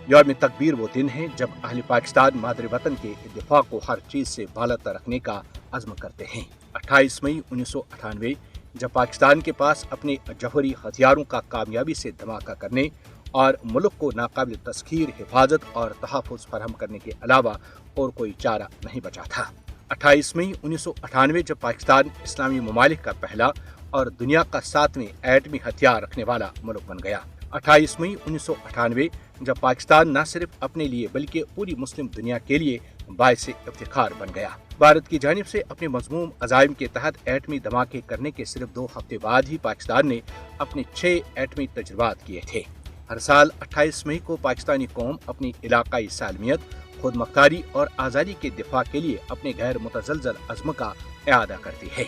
یوم تکبیر وہ دن ہے جب اہل پاکستان مادر وطن کے دفاع کو ہر چیز سے بالاتر رکھنے کا عزم کرتے ہیں۔ 28 مئی 1998 جب پاکستان کے پاس اپنے جوہری ہتھیاروں کا کامیابی سے دھماکہ کرنے اور ملک کو ناقابل تسخیر حفاظت اور تحفظ فراہم کرنے کے علاوہ اور کوئی چارہ نہیں بچا تھا۔ 28 مئی 1998 جب پاکستان اسلامی ممالک کا پہلا اور دنیا کا 7واں ایٹمی ہتھیار رکھنے والا ملک بن گیا۔ 28 مئی 1998 جب پاکستان نہ صرف اپنے لیے بلکہ پوری مسلم دنیا کے لیے باعث افتخار بن گیا۔ بھارت کی جانب سے اپنے مضموم عزائم کے تحت ایٹمی دھماکے کرنے کے صرف 2 ہفتے بعد ہی پاکستان نے اپنے 6 ایٹمی تجربات کیے تھے۔ ہر سال 28 مئی کو پاکستانی قوم اپنی علاقائی سالمیت، خود مختاری اور آزادی کے دفاع کے لیے اپنے غیر متزلزل عزم کا اعادہ کرتی ہے۔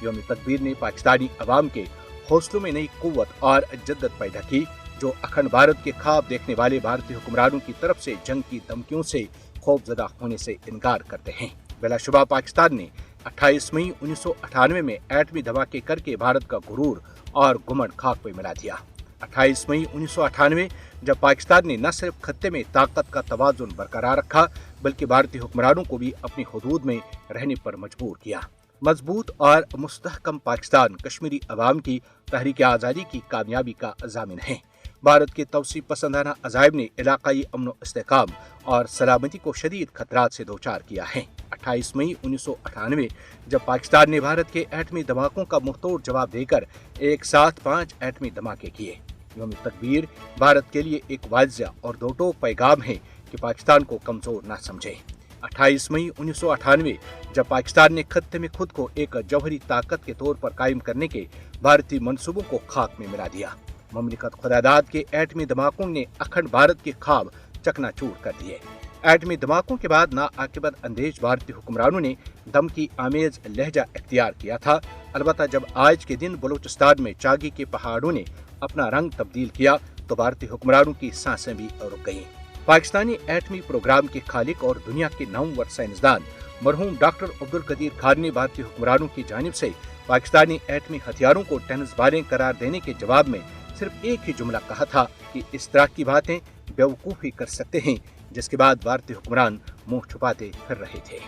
یوم تکبیر نے پاکستانی عوام کے حوصلوں میں نئی قوت اور جدت پیدا کی، جو اکھنڈ بھارت کے خواب دیکھنے والے بھارتی حکمرانوں کی طرف سے جنگ کی دھمکیوں سے خوف زدہ ہونے سے انکار کرتے ہیں۔ بلا شبہ پاکستان نے 28 مئی 1998 میں ایٹمی دھماکے کر کے بھارت کا غرور اور گھمنڈ خاک پہ ملا دیا۔ 28 مئی 1998 جب پاکستان نے نہ صرف خطے میں طاقت کا توازن برقرار رکھا بلکہ بھارتی حکمرانوں کو بھی اپنی حدود میں رہنے پر مجبور کیا۔ مضبوط اور مستحکم پاکستان کشمیری عوام کی تحریک آزادی کی کامیابی کا ضامن ہے۔ بھارت کے توسیع پسندانہ عزائم نے علاقائی امن و استحکام اور سلامتی کو شدید خطرات سے دوچار کیا ہے۔ 28 مئی 1998 جب پاکستان نے بھارت کے ایٹمی دھماکوں کا منہ توڑ جواب دے کر ایک ساتھ 5 ایٹمی دھماکے کیے۔ یوم تکبیر بھارت کے لیے ایک واضح اور دو ٹوک پیغام ہے کہ پاکستان کو کمزور نہ سمجھے۔ 28 مئی 1998 جب پاکستان نے خطے میں خود کو ایک جوہری طاقت کے طور پر قائم کرنے کے بھارتی منصوبوں کو خاک میں ملا دیا۔ مملکت خداداد کے ایٹمی دھماکوں نے اکھنڈ بھارت کے خواب چکنا چور کر دیے۔ ایٹمی دھماکوں کے بعد ناعاقبت اندیش بھارتی حکمرانوں نے دمکی آمیز لہجہ اختیار کیا تھا۔ البتہ جب آج کے دن بلوچستان میں چاگی کے پہاڑوں نے اپنا رنگ تبدیل کیا تو بھارتی حکمرانوں کی سانسیں بھی رک گئیں۔ پاکستانی ایٹمی پروگرام کے خالق اور دنیا کے نامور سائنسدان مرحوم ڈاکٹر عبدالقدیر خان نے بھارتی حکمرانوں کی جانب سے پاکستانی ایٹمی ہتھیاروں کو ٹینس بالیں قرار دینے کے جواب میں صرف ایک ہی جملہ کہا تھا کہ اس طرح کی باتیں بیوقوف ہی کر سکتے ہیں، جس کے بعد بھارتی حکمران منہ چھپاتے پھر رہے تھے۔